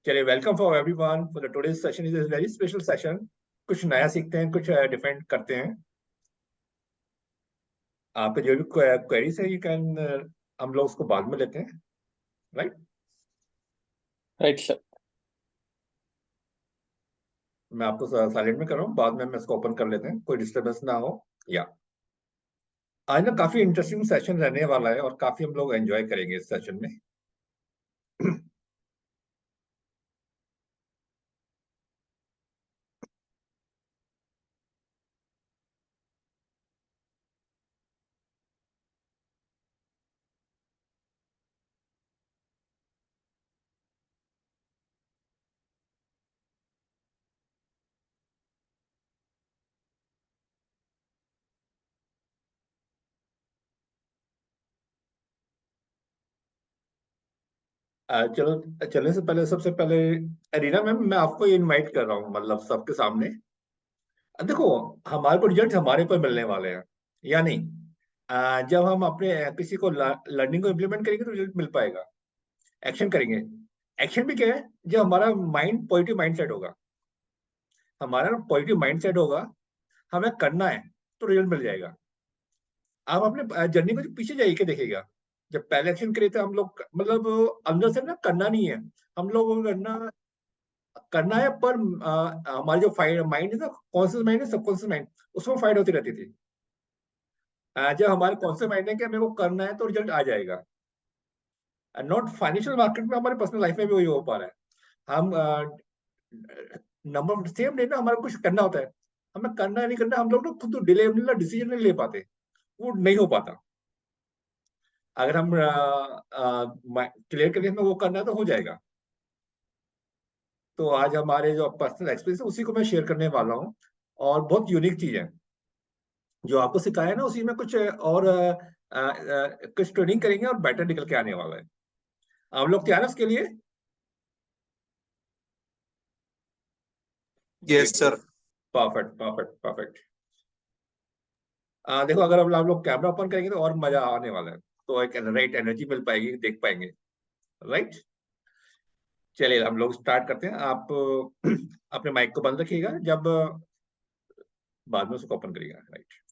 चलिए, welcome for everyone for the today's session is a very special session. कुछ नया सीखते हैं, कुछ डिफरेंट करते हैं। आपके जो भी क्वेरीज है, यू कैन हम लोग उसको बाद में लेते हैं, राइट। Right sir. मैं आपको साइलेंट में कर रहा हूँ, बाद में हम इसको ओपन कर लेते हैं, कोई डिस्टर्बेंस ना हो। या आज ना काफी इंटरेस्टिंग सेशन रहने वाला है और काफी हम लोग एंजॉय करेंगे इस सेशन में। चलो, चलने से पहले सबसे पहले रीना मैम, मैं आपको ये इनवाइट कर रहा हूँ, मतलब सबके सामने। देखो, हमारे को रिजल्ट हमारे पर मिलने वाले हैं या नहीं। जब हम अपने किसी को लर्निंग को इम्प्लीमेंट करेंगे तो रिजल्ट मिल पाएगा। एक्शन करेंगे। एक्शन भी क्या है, जब हमारा माइंड पॉजिटिव माइंड सेट होगा, हमारा पॉजिटिव माइंड सेट होगा, हमें करना है तो रिजल्ट मिल जाएगा। आप अपने जर्नी को जो पीछे जाइए के देखिएगा। जब पहले एक्शन करे थे हम लोग, मतलब अंदर से ना करना नहीं है, हम लोग को करना करना है, पर हमारी जो माइंड है ना, कॉन्शियस माइंड है, सबकॉन्शियस माइंड, उसमें फाइट होती रहती थी। जब हमारे कॉन्शियस माइंड है कि मेरे को करना है तो रिजल्ट आ जाएगा। नॉट फाइनेंशियल मार्केट में, हमारे पर्सनल लाइफ में भी वही हो पा रहा है। हम नंबर सेम डे ना हमारा कुछ करना होता है, हमें करना है नहीं करना, हम लोग ना खुद डिले डिसीजन नहीं ले पाते, वो नहीं हो पाता। अगर हम क्लियर करके हमें वो करना है तो हो जाएगा। तो आज हमारे जो पर्सनल एक्सपीरियंस है उसी को मैं शेयर करने वाला हूँ। और बहुत यूनिक चीज है जो आपको सिखाया है ना, उसी में कुछ और कुछ ट्रेनिंग करेंगे और बेटर निकल के आने वाला है। आप लोग तैयार है उसके लिए? Yes sir. Perfect, perfect, perfect. देखो, अगर अब आप लोग कैमरा ओपन करेंगे तो और मजा आने वाला है, तो एक राइट एनर्जी मिल पाएगी, देख पाएंगे, राइट। चलिए, हम लोग स्टार्ट करते हैं। आप अपने माइक को बंद रखिएगा जब बाद में उसको ओपन करिएगा, right.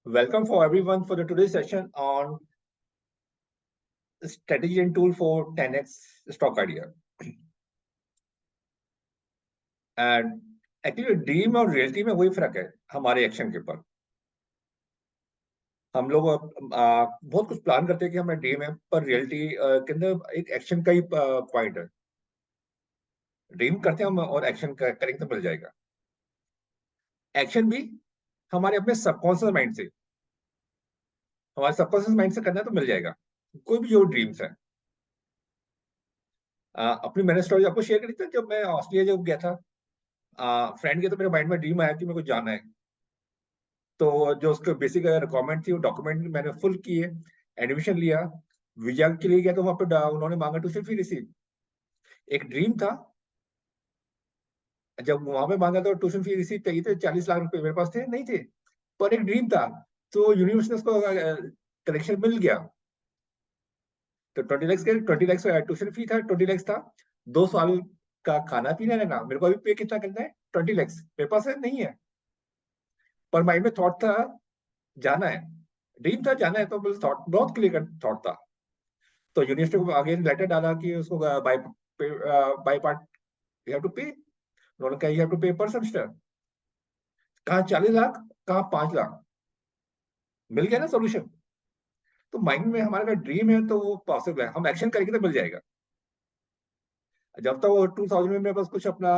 Welcome for everyone for the today's session on strategy and tool for 10x stock idea. And actually dream और रियलिटी में वही फर्क है हमारे एक्शन के ऊपर। हम लोग बहुत कुछ प्लान करते हैं कि हमें ड्रीम है, पर रियलिटी के अंदर एक एक्शन का ही पॉइंट है। ड्रीम करते हैं हम और एक्शन करेंगे तो मिल जाएगा। एक्शन भी हमारे अपने सबकॉन्शियस माइंड से, हमारे सबकॉन्शियस माइंड से करना है तो मिल जाएगा। कोई भी जो ड्रीम्स है, अपनी मैंने स्टोरी आपको शेयर करी थी जब मैं ऑस्ट्रेलिया जब गया था। फ्रेंड के तो मेरे माइंड में ड्रीम आया कि मेरे को जाना है। तो जो उसके बेसिक रिक्वायरमेंट थी वो डॉक्यूमेंट मैंने फुल किए, एडमिशन लिया, वीजा के लिए गया तो वहां पे उन्होंने मांगा ट्यूशन फी रिसीव। एक ड्रीम था, जब वहां पे मांगा तो ट्यूशन फी रिसीव चाहिए थे, 40 लाख रुपए मेरे पास थे नहीं थे, पर एक ड्रीम था। तो यूनिवर्सिटी उसको कलेक्शन मिल गया। तो 20 लाख के 20 लाख ट्यूशन फी था, 20 लाख था। 2 साल का खाना पीना रहना, मेरे को अभी पे कितना करना है, 20 लाख मेरे पास है नहीं है। पर माइंड में थॉट था जाना है, ड्रीम था जाना है, तो थॉट बहुत क्लियर थॉट था। तो यूनिवर्सिटी को आगे लेटर डाला कि उसको by by part you have to pay. उन्होंने कहा यू हैव टू पे पर सेमेस्टर। कहाँ 40 लाख, कहाँ 5 लाख, मिल गया ना सोल्यूशन। तो माइंड में हमारा ड्रीम है तो वो पॉसिबल है, हम एक्शन करेंगे तो मिल जाएगा। जब तक वो 2000 में मेरे पास कुछ अपना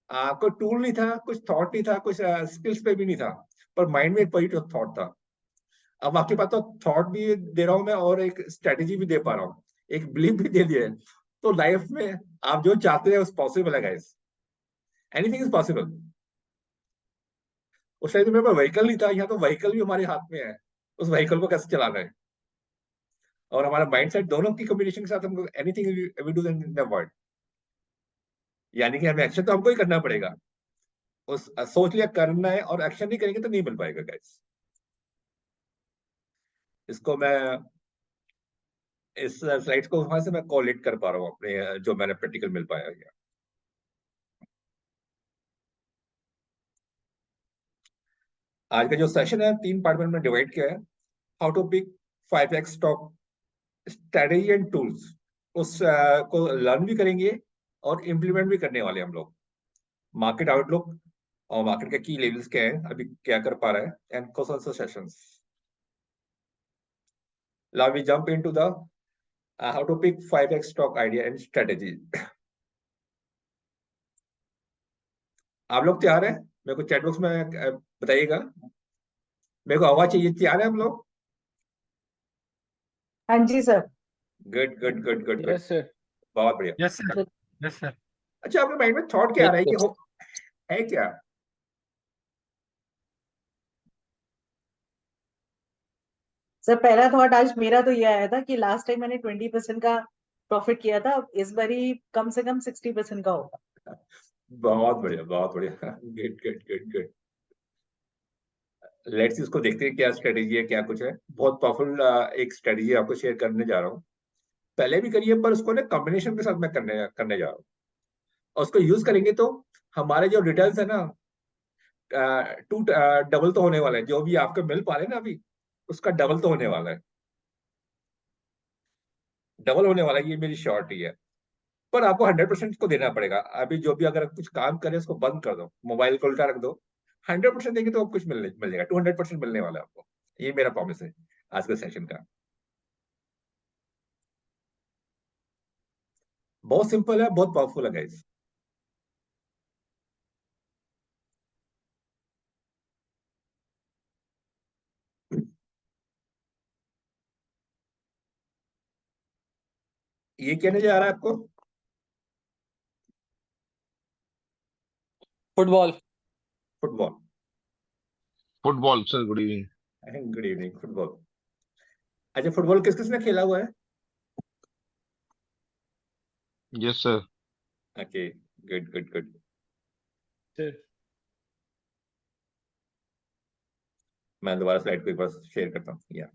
कोई टूल नहीं था, कुछ थॉट नहीं था, कुछ स्किल्स पे भी नहीं था, पर माइंड में एक पॉजिटिव थॉट था। अब आपके पास तो थॉट भी दे रहा हूँ मैं और एक स्ट्रेटेजी भी दे पा रहा हूँ, एक बिलीफ भी दे दिया है। तो लाइफ में आप जो चाहते हैं उस पॉसिबल है गाइस, एनीथिंग इज पॉसिबल। उस टाइम मेरे पास व्हीकल नहीं था, यहाँ तो व्हीकल भी हमारे हाथ में है, उस व्हीकल को कैसे चलाना है। और हमारा माइंडसेट दोनों की कॉम्बिनेशन के साथ हमको anything we do in the world, यानी कि हमें एक्शन तो हमको ही करना पड़ेगा। उस सोच लिया करना है और एक्शन नहीं करेंगे तो नहीं मिल पाएगा गाइस। इसको मैं इस स्लाइड्स को वहां से मैं कोलेट कर पा रहा हूँ अपने जो मैंने प्रैक्टिकल मिल पाया है। आज का जो सेशन है 3 पार्ट में हमने डिवाइड किया है। How to pick 5x stock strategy and tools, उस को लर्न भी करेंगे और इम्प्लीमेंट भी करने वाले हम लोग। मार्केट आउटलुक और मार्केट के की लेवल्स क्या है, अभी क्या कर पा रहा है, and question sessions. Now we jump into the how to pick 5x stock idea and strategy. आप लोग तैयार हैं? मेरे को चैट बॉक्स में बताइएगा। मेरे को आवाज चाहिए। तैयार है हम लोग? हाँ जी sir. Good good good good good, yes sir. बहुत बढ़िया। Yes sir. Yes sir. अच्छा, आपके माइंड में थॉट क्या आ रहा है कि यस हो है क्या? सर पहला थॉट आज मेरा तो ये आया था कि लास्ट टाइम मैंने 20% का प्रॉफिट किया था, अब इस बारी कम से कम 60% का होगा। बहुत बढ़िया, बहुत बढ़िया। Good good good good. Let's इसको देखते हैं क्या स्ट्रेटेजी है, क्या कुछ है। बहुत पावरफुल एक स्ट्रेटेजी आपको शेयर करने जा रहा हूँ। पहले भी करिए पर उसको ना कॉम्बिनेशन के साथ मैं करने करने जा रहा हूँ। और उसको यूज करेंगे तो हमारे जो रिटर्न्स है ना, टू डबल तो होने वाला है। जो भी आपको मिल पा रहे हैं ना अभी, उसका डबल तो होने वाला है। डबल होने वाला है, ये मेरी श्योरिटी है। पर आपको 100% को देना पड़ेगा। अभी जो भी अगर कुछ काम करे उसको बंद कर दो, मोबाइल को उल्टा रख दो। 100% देंगे तो कुछ मिल जाएगा। 200% मिलने वाला है आपको, ये मेरा प्रॉमिस है आज के सेशन का। बहुत सिंपल है, बहुत पावरफुल है गाइस। ये क्या नजर आ रहा है आपको? Football. Football. Football sir, good evening. Good evening. Football. अच्छा, फुटबॉल किस किसने खेला हुआ है? Yes sir. Okay, good good good. Sir मैं दोबारा स्लाइड को एक बार शेयर करता हूँ या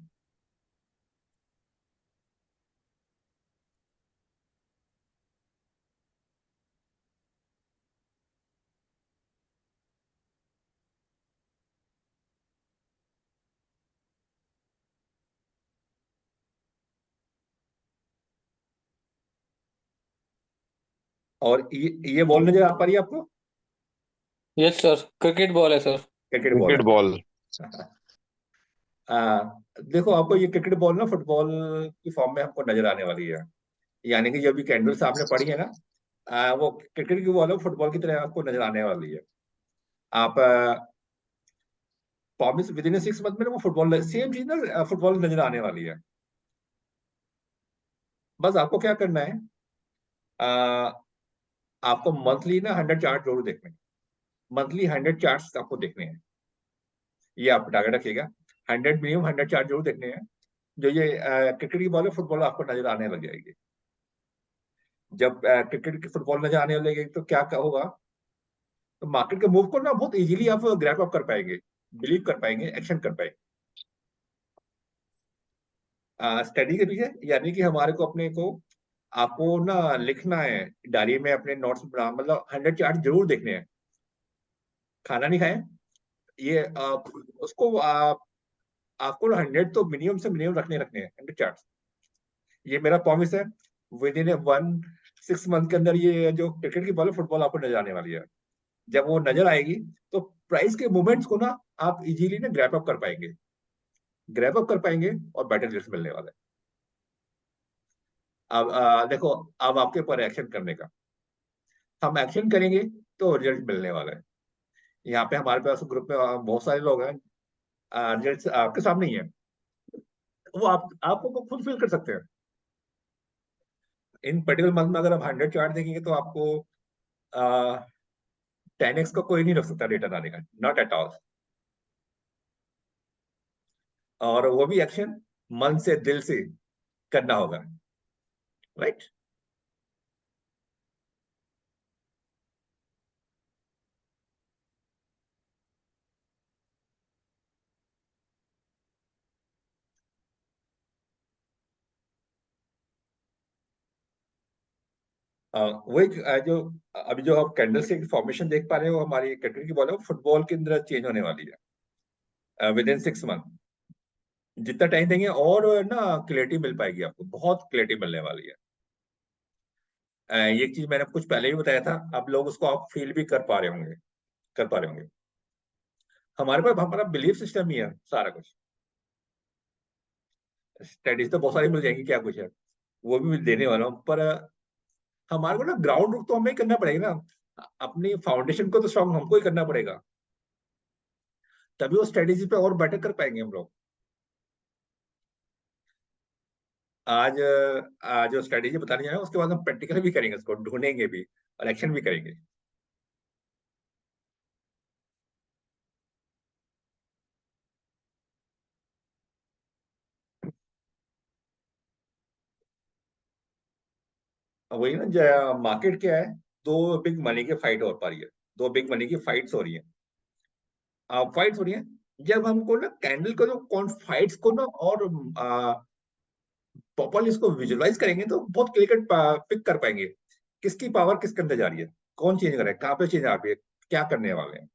और ये बॉल नजर आ पा रही है आपको? यस सर, क्रिकेट बॉल है sir. Cricket ball cricket ball. है। देखो, आपको ये क्रिकेट बॉल ना फुटबॉल की फॉर्म में हमको नजर आने वाली है। यानी कि जो भी कैंडल्स आपने पढ़ी है ना, वो क्रिकेट की बॉल है, फुटबॉल की तरह आपको नजर आने वाली है। आप प्रॉमिस विद इन 6 मंथ में ना वो फुटबॉल सेम चीज ना फुटबॉल नजर आने वाली है। बस आपको क्या करना है, आ, आपको मंथली ना 100 चार्ट जरूर देखने हैं। मंथली 100 चार्ट आपको देखने हैं, ये आप टारगेट रखिएगा। 100 मिनिमम 100 चार्ट जरूर देखने हैं। जो ये क्रिकेट की बॉल है, फुटबॉल आपको नजर आने लग जाएगी। जब क्रिकेट की फुटबॉल नजर आने लगेगी तो क्या होगा, तो मार्केट के मूव को ना बहुत इजीली आप ग्रैप अप कर पाएंगे, बिलीव कर पाएंगे, एक्शन कर पाएंगे। स्टडी के पीछे यानी कि हमारे को अपने को आपको ना लिखना है डायरी में, अपने नोट्स बना, मतलब 100 चार्ट जरूर देखने हैं। खाना नहीं खाए ये उसको आपको ना 100 तो मिनिमम से मिनिमम रखने रखने हैं, 100 चार्ट। ये मेरा प्रॉमिस है। विद इन 1 6 मंथ के अंदर ये जो क्रिकेट की बॉल है, फुटबॉल आपको नजर आने वाली है। जब वो नजर आएगी तो प्राइस के मूवमेंट्स को ना आप इजीली ना ग्रैप अप कर पाएंगे, ग्रैप अप कर पाएंगे और बेटर रिजल्ट मिलने वाला है। अब देखो, अब आपके ऊपर एक्शन करने का। हम एक्शन करेंगे तो रिजल्ट मिलने वाला है। यहाँ पे हमारे पास ग्रुप में बहुत सारे लोग हैं, रिजल्ट आपके सामने ही है, वो आपको खुद फील कर सकते हैं। इन पर्टिकुलर मंथ में अगर आप 100 चार्ट देखेंगे तो आपको 10x का कोई नहीं रख सकता रिटर्न आने का, नॉट एट ऑल। और वो भी एक्शन मन से दिल से करना होगा, राइट। वही जो अभी जो आप कैंडल से फॉर्मेशन देख पा रहे हो, हमारी कैटेगरी की बॉल है, फुटबॉल की अंदर चेंज होने वाली है विद इन 6 मंथ। जितना टाइम देंगे और ना क्लैरिटी मिल पाएगी, आपको बहुत क्लैरिटी मिलने वाली है। ये चीज मैंने कुछ पहले भी बताया था, अब लोग उसको आप फील भी कर पा रहे होंगे, कर पा रहे होंगे। हमारे पास हमारा बिलीफ सिस्टम ही है सारा कुछ। स्टडीज तो बहुत सारी मिल जाएंगी, क्या कुछ है वो भी देने वाला हूँ, पर हमारे को ना ग्राउंड वर्क तो हमें ही करना पड़ेगा ना, अपनी फाउंडेशन को तो स्ट्रॉन्ग हमको ही करना पड़ेगा, तभी वो स्ट्रेटेजी पे और बेटर कर पाएंगे हम लोग। आज आज जो स्ट्रेटेजी बताने जा रहे हैं उसके बाद हम प्रैक्टिकल भी करेंगे, उसको ढूंढेंगे भी और एक्शन भी करेंगे। वही ना, मार्केट क्या है, दो बिग मनी की फाइट हो पा रही है, दो बिग मनी की फाइट्स हो रही है, फाइट्स हो रही है। जब हमको ना कैंडल को जो कौन फाइट्स को ना और प्रॉपरली इसको विजुअलाइज करेंगे तो बहुत क्लियर पिक कर पाएंगे किसकी पावर किसके अंदर जा रही है, कौन चेंज कर रहा है, कहाँ पे चेंज आ रही है, क्या करने वाले हैं।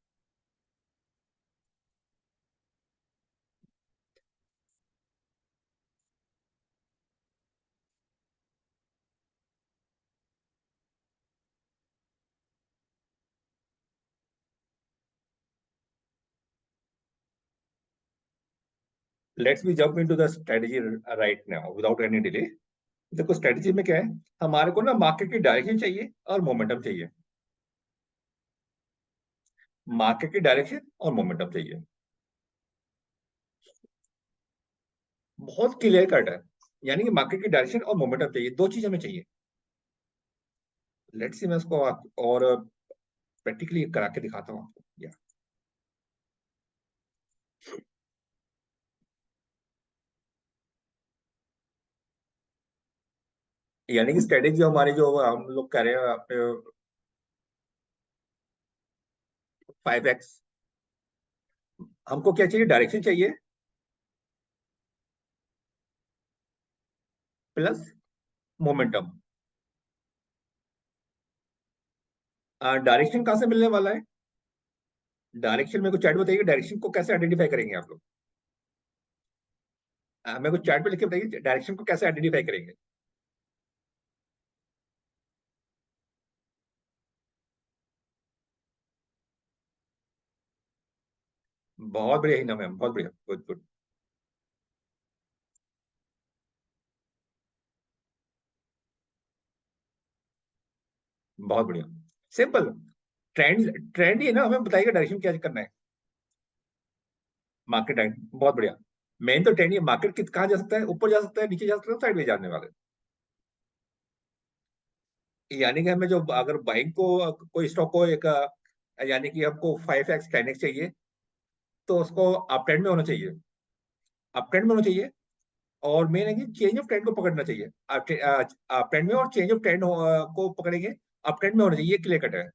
Let's be jump into the strategy right now without any delay. देखो स्ट्रेटजी में क्या है, हमारे को ना मार्केट की डायरेक्शन चाहिए और मोमेंटम चाहिए, मार्केट की डायरेक्शन और मोमेंटम चाहिए, बहुत क्लियर कट है। यानी कि मार्केट की डायरेक्शन और मोमेंटम चाहिए, दो चीज हमें चाहिए। लेट्स सी मैं इसको और प्रैक्टिकली करा के दिखाता हूँ आपको। यानी कि स्ट्रेटेजी हमारी जो हम लोग कर रहे हैं अपने 5x, हमको क्या चाहिए, डायरेक्शन चाहिए प्लस मोमेंटम। डायरेक्शन कहाँ से मिलने वाला है, डायरेक्शन मेरे को चैट बताइए, डायरेक्शन को कैसे आइडेंटिफाई करेंगे आप लोग, मेरे को चैट पे लिख के बताइए डायरेक्शन को कैसे आइडेंटिफाई करेंगे। बहुत बढ़िया ही नाम है, बहुत बढ़िया, गुड गुड, बहुत बढ़िया, सिंपल। ट्रेंड ट्रेंड ही है ना, हमें बताइएगा डायरेक्शन क्या करना है। मार्केट डायरेक्शन बहुत बढ़िया, मेन तो ट्रेंड ही, मार्केट कित कहाँ जा सकता है, ऊपर जा सकता है, नीचे जा सकता है, साइड में जाने वाले। यानी कि हमें जो अगर बाइक को कोई स्टॉक को एक यानी कि हमको 5x 10x चाहिए तो उसको अप ट्रेंड में होना चाहिए, अप ट्रेंड में होना चाहिए। और मेन है कि चेंज ऑफ ट्रेंड को पकड़ना चाहिए, अप ट्रेंड में, और चेंज ऑफ ट्रेंड को पकड़ेंगे, अप ट्रेंड में होना चाहिए, ये क्लियर कट है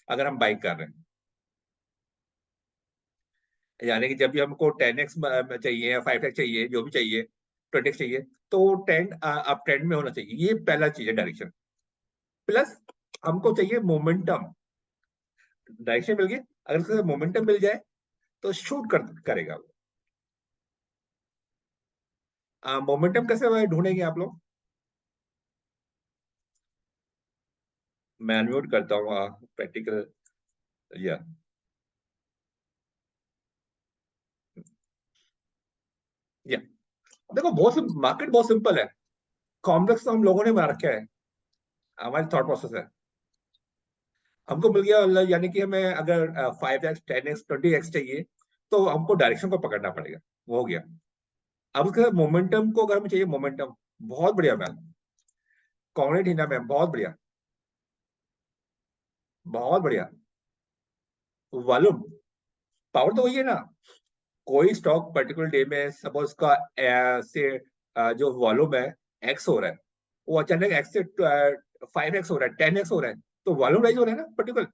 अगर हम बाइक कर रहे हैं। यानी कि जब भी हमको 10x चाहिए या 5x चाहिए, जो भी चाहिए, 20x चाहिए, तो ट्रेंड अप ट्रेंड में होना चाहिए, ये पहला चीज है डायरेक्शन। प्लस हमको चाहिए मोमेंटम, डायरेक्शन मिल गई, अगर उसके मोमेंटम मिल जाए तो शूट करेगा वो। मोमेंटम कैसे ढूंढेंगे आप लोग, मैं अनम्यूट करता हूँ प्रैक्टिकल, या या देखो बहुत मार्केट बहुत सिंपल है, कॉम्प्लेक्स तो हम लोगों ने बना रखा है, हमारी थॉट प्रोसेस है। हमको मिल गया, मतलब यानी कि हमें अगर 5x 10x 20x चाहिए तो हमको डायरेक्शन को पकड़ना पड़ेगा, वो हो गया। अब उसके मोमेंटम को अगर हमें चाहिए, मोमेंटम बहुत बढ़िया मैम, कांग्रेट हिना मैम, बहुत बढ़िया, बहुत बढ़िया। वॉल्यूम, पावर तो वही है ना, कोई स्टॉक पर्टिकुलर डे में सपोज का से जो वॉल्यूम है एक्स हो रहा है, वो अचानक एक्स से 5x हो रहा है, 10x हो रहा है, तो वॉल्यूम राइज हो रहा है ना पर्टिकुलर।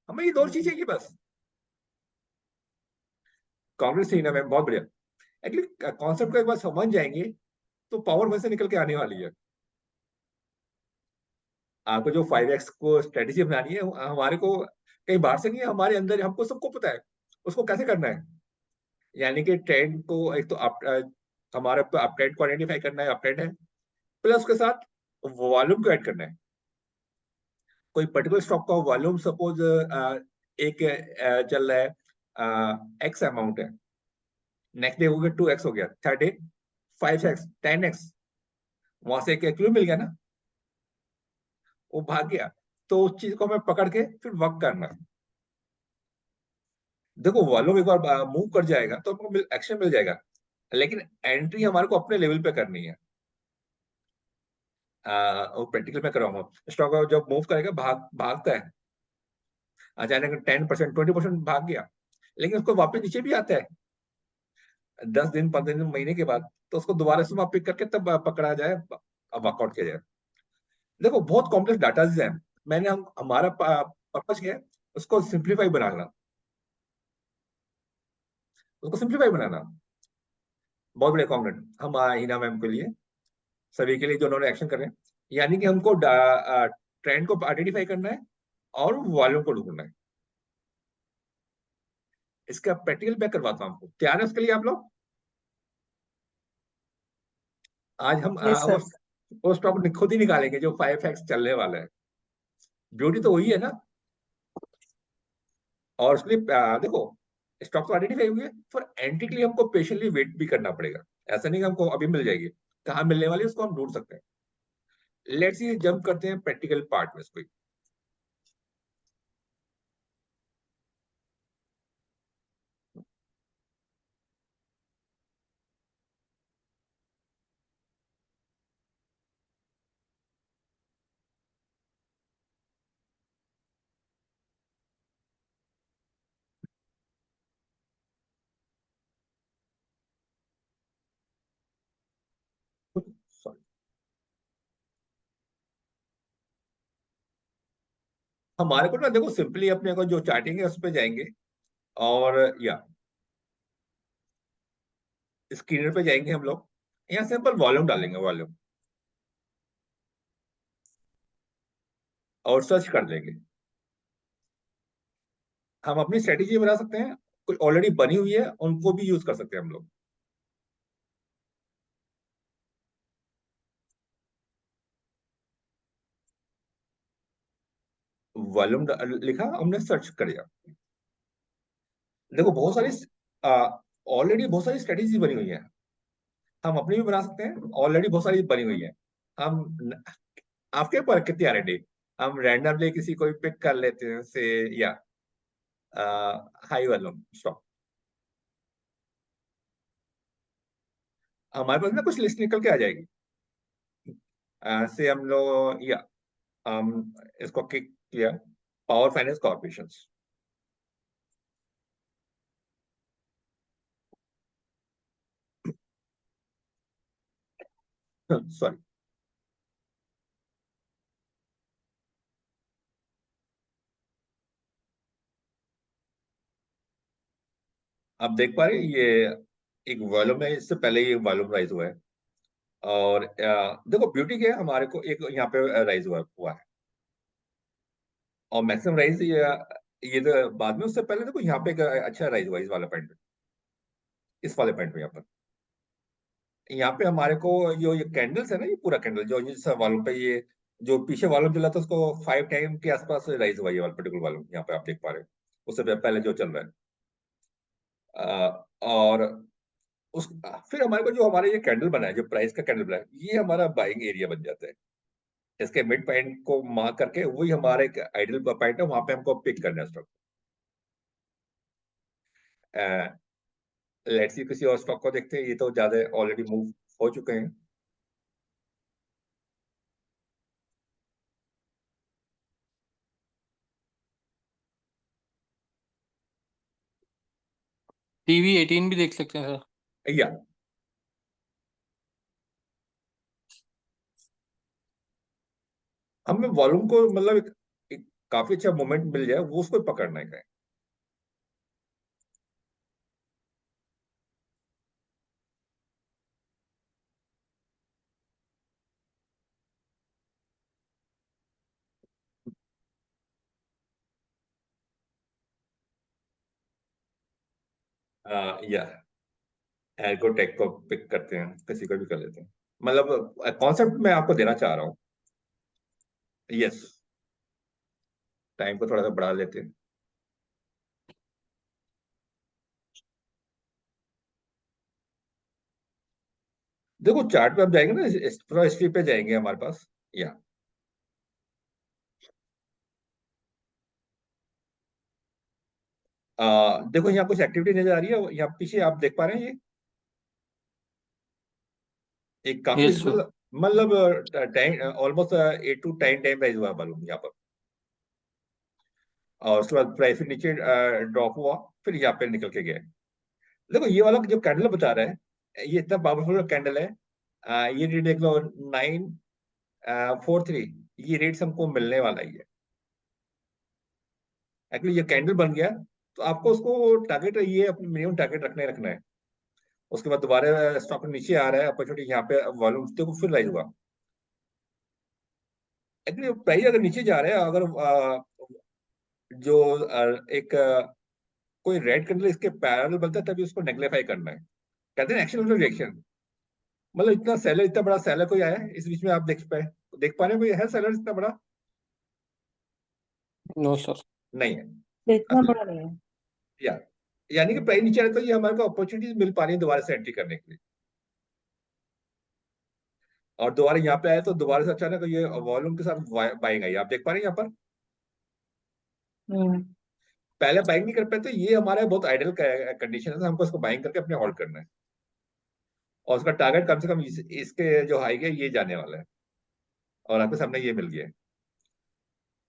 हमें ये दो चीज चाहिए बस। कांग्रेस से हिना मैम बहुत बढ़िया। एक्चुअली कॉन्सेप्ट को एक बार समझ जाएंगे तो पावर वैसे निकल के आने वाली है। आपको जो 5x को स्ट्रेटेजी बनानी है, हमारे को कहीं बाहर से नहीं है, हमारे अंदर हमको सबको पता है उसको कैसे करना है। यानी कि ट्रेंड को एक तो हमारे अप ट्रेंड को आइडेंटिफाई करना है, अप ट्रेंड है, प्लस उसके साथ वॉल्यूम को ऐड करना है। कोई पर्टिकुलर स्टॉक का वॉल्यूम सपोज एक चल रहा है एक्स अमाउंट है, नेक्स्ट डे हो गया 2x हो गया, थर्ड डे 5x 10x, वहां से एक क्लू मिल गया ना, वो भाग गया। तो उस चीज को हमें पकड़ के फिर वर्क करना है। देखो वॉल्यूम एक बार मूव कर जाएगा तो हमको एक्शन मिल जाएगा, लेकिन एंट्री हमारे को अपने लेवल पे करनी है। वो प्रैक्टिकल में कराऊंगा। स्टॉक जब मूव करेगा, भागता है, अचानक 10% 20% भाग गया, लेकिन उसको वापस नीचे भी आता है 10 दिन 15 दिन महीने के बाद, तो उसको दोबारा से पिक करके तब पकड़ा जाए, वर्कआउट किया जाए। देखो बहुत कॉम्प्लेक्स डाटा है, मैंने हमारा पर्पज क्या है, उसको सिंप्लीफाई बनाना, उसको सिंप्लीफाई बनाना। बहुत बढ़िया कॉन्ग्रेट हम हिना मैम के लिए, सभी के लिए जो उन्होंने एक्शन कर रहे हैं। यानी कि हमको ट्रेंड को आइडेंटिफाई करना है और वॉल्यूम को ढूंढना है। इसका प्रैक्टिकल बैक करवाता हूँ आपको, तैयार है उसके लिए आप लोग? आज हम यस सर। वो स्टॉक खुद ही निकालेंगे जो 5x चलने वाला है। ब्यूटी तो वही है ना। और उसके लिए देखो, स्टॉक तो आइडेंटिफाई हुई है, फॉर एंट्री के लिए हमको पेशेंटली वेट भी करना पड़ेगा। ऐसा नहीं कि हमको अभी मिल जाएगी, कहाँ मिलने वाली है उसको हम ढूंढ सकते हैं। लेट्स ये जंप करते हैं प्रैक्टिकल पार्ट में इसको। सॉरी, हमारे को ना देखो सिंपली अपने को जो चार्टिंग है उस पर जाएंगे, और या स्क्रीनर पे जाएंगे हम लोग, यहाँ सिंपल वॉल्यूम डालेंगे, वॉल्यूम, और सर्च कर देंगे। हम अपनी स्ट्रेटेजी बना सकते हैं, कोई ऑलरेडी बनी हुई है उनको भी यूज कर सकते हैं हम लोग। वॉल्यूम लिखा, हमने सर्च कर दिया। देखो बहुत सारी ऑलरेडी बहुत सारी स्ट्रेटेजी बनी हुई है, हम अपनी भी बना सकते हैं, ऑलरेडी बहुत सारी बनी हुई है। हम आपके ऊपर कितनी आ रही, हम रैंडमली किसी को भी पिक कर लेते हैं से, या हाई वॉल्यूम स्टॉक, हमारे पास ना कुछ लिस्ट निकल के आ जाएगी। से हम लोग, या हम इसको क्लिक किया, पावर फाइनेंस कॉर्पोरेशन, सॉरी। आप देख पा रहे हैं, ये एक वॉल्यूम है, इससे पहले ये वॉल्यूम राइज हुआ है। और देखो ब्यूटी के हमारे को एक यहाँ पे राइज हुआ है, और मैक्सिमम राइज ये तो बाद में, उससे पहले देखो यहाँ पे एक अच्छा राइज हुआ है इस वाले पॉइंट पे, इस वाले पॉइंट पे यहाँ पे हमारे को जो ये कैंडल्स है ना, ये पूरा कैंडल जो जिस वॉल्यूम पे ये जो पीछे वॉल्यूम चला था उसको 5 टाइम के आसपास राइज हुआ, ये वाला पर्टिकुलर वॉल्यूम यहाँ पे आप देख पा रहे हो, उससे पहले जो चल रहा है। और उस फिर हमारे को जो हमारे ये कैंडल बना है, जो प्राइस का कैंडल बना है, ये हमारा बाइंग एरिया बन जाता है। इसके मिड पॉइंट को मार्क करके वही हमारे आइडियल पॉइंट है, वहां पे हमको पिक करना है स्टॉक। लेट्स सी किसी और स्टॉक को देखते हैं, ये तो ज्यादा ऑलरेडी मूव हो चुके हैं। TV18 भी देख सकते हैं सर। या हमें वॉल्यूम को मतलब एक काफी अच्छा मोमेंट मिल जाए, वो उसको पकड़ना है। या एल्गोटेक को पिक करते हैं, किसी को भी कर लेते हैं। मतलब कॉन्सेप्ट मैं आपको देना चाह रहा हूँ। यस, टाइम को थोड़ा सा बढ़ा लेते हैं। देखो चार्ट पे आप जाएंगे ना, पूरा हिस्ट्री पे जाएंगे हमारे पास। या देखो यहाँ कुछ एक्टिविटी नजर आ रही है, यहाँ पीछे आप देख पा रहे हैं, ये एक काफी यस सर। मतलब time almost 8 to 10 time rise हुआ मालूम यहाँ पर। और उसके बाद प्राइस नीचे ड्रॉप हुआ, फिर यहाँ पे निकल के गया। देखो ये वाला जो कैंडल बता रहा है, ये इतना पावरफुल कैंडल है। ये रेट देख लो, 943, ये रेट हमको मिलने वाला ही है। एक्चुअली ये कैंडल बन गया, तो आपको उसको टारगेट, ये अपने मिनिमम टारगेट रखना है। उसके बाद दोबारा स्टॉक नीचे आ रहा है, अपॉर्चुनिटी यहाँ पे वॉल्यूम देखो फिर राइज हुआ। एक्चुअली प्राइस अगर नीचे जा रहा है, अगर जो एक कोई रेड कैंडल इसके पैरेलल बनता है, तभी उसको नेग्लिफाई करना है। कहते हैं एक्शन रिएक्शन। मतलब इतना सेलर, इतना बड़ा सेलर कोई आया है इस बीच में, आप देख पा रहे हैं कोई है सेलर इतना बड़ा? No sir. नहीं है। तो इतना अब बड़ा नहीं है। या यानी कि प्राइस नीचे आ रहा है, तो ये हमारे को अपॉर्चुनिटीज मिल पा रही है दोबारा से एंट्री करने के लिए। और दोबारा यहाँ पे आया तो दोबारा से अचानक ये वॉल्यूम के साथ बाइंग आई, आप देख पा रहे हैं यहाँ पर। हम्म। पहले बाइंग नहीं कर पाए, तो ये हमारा बहुत आइडियल कंडीशन है, तो हमको इसको बाइंग करके अपने होल्ड करना है। और उसका टारगेट कम से कम इसके जो हाई है ये जाने वाला है, और आपके सामने ये मिल गया है।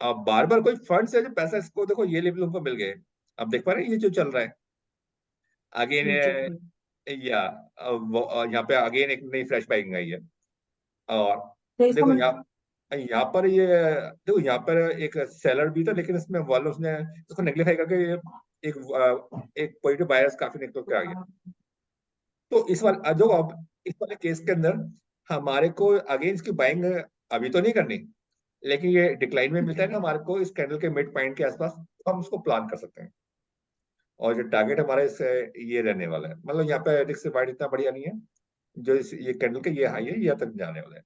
अब बार बार कोई फंड से जो पैसा, इसको देखो ये लेवल हमको मिल गए। अब देख पा रहे हैं ये जो चल रहा है अगेन, नीचे या यहाँ पे अगेन एक नई फ्रेश बाइंग आई है। और तो इसका देखो मतलब यहाँ यहाँ पर ये, देखो यहाँ पर एक सेलर भी था, लेकिन इसमें वालों ने इसको नेग्लिफाई करके एक पॉजिटिव बायर्स काफी निकल के आ गया। तो इस वाले जो अब इस वाले केस के अंदर हमारे को अगेन इसकी बाइंग अभी तो नहीं करनी, लेकिन ये डिक्लाइन में मिलता है ना हमारे को इस कैंडल के मिड पॉइंट के आसपास, तो हम उसको प्लान कर सकते हैं। और जो टारगेट हमारा इससे ये रहने वाला है, मतलब यहाँ पे रिस्क वाइड इतना बढ़िया नहीं है। जो ये कैंडल के ये हाई है, ये तक जाने वाला है।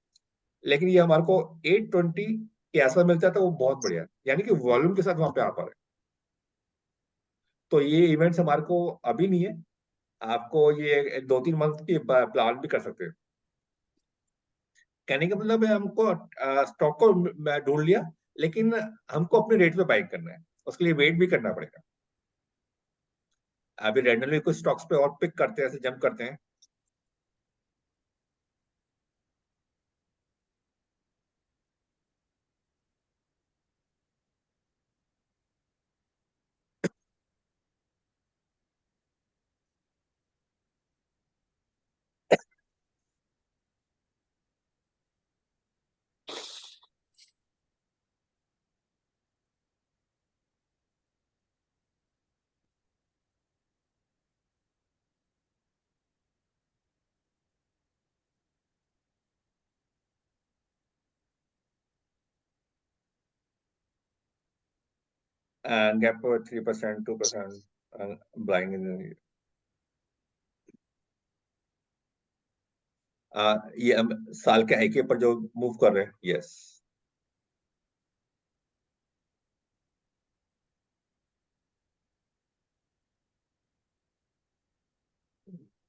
लेकिन ये हमारे को 820 के आसपास मिलता है, तो वो बहुत बढ़िया है, यानी कि वॉल्यूम के साथ वहां पे आ पा रहे हैं। तो ये इवेंट्स हमारे को अभी नहीं है, आपको ये 2-3 मंथ की प्लान भी कर सकते हैं। कहने का मतलब है हमको स्टॉक को ढूंढ लिया, लेकिन हमको अपने रेट पे बाइंग करना है, उसके लिए वेट भी करना पड़ेगा। अभी रैंडमली कुछ स्टॉक्स पे और पिक करते हैं, ऐसे जंप करते हैं। गैप 3%, 2% ब्लाइंग इन, ये साल के हाई के ऊपर जो मूव कर रहे हैं। यस,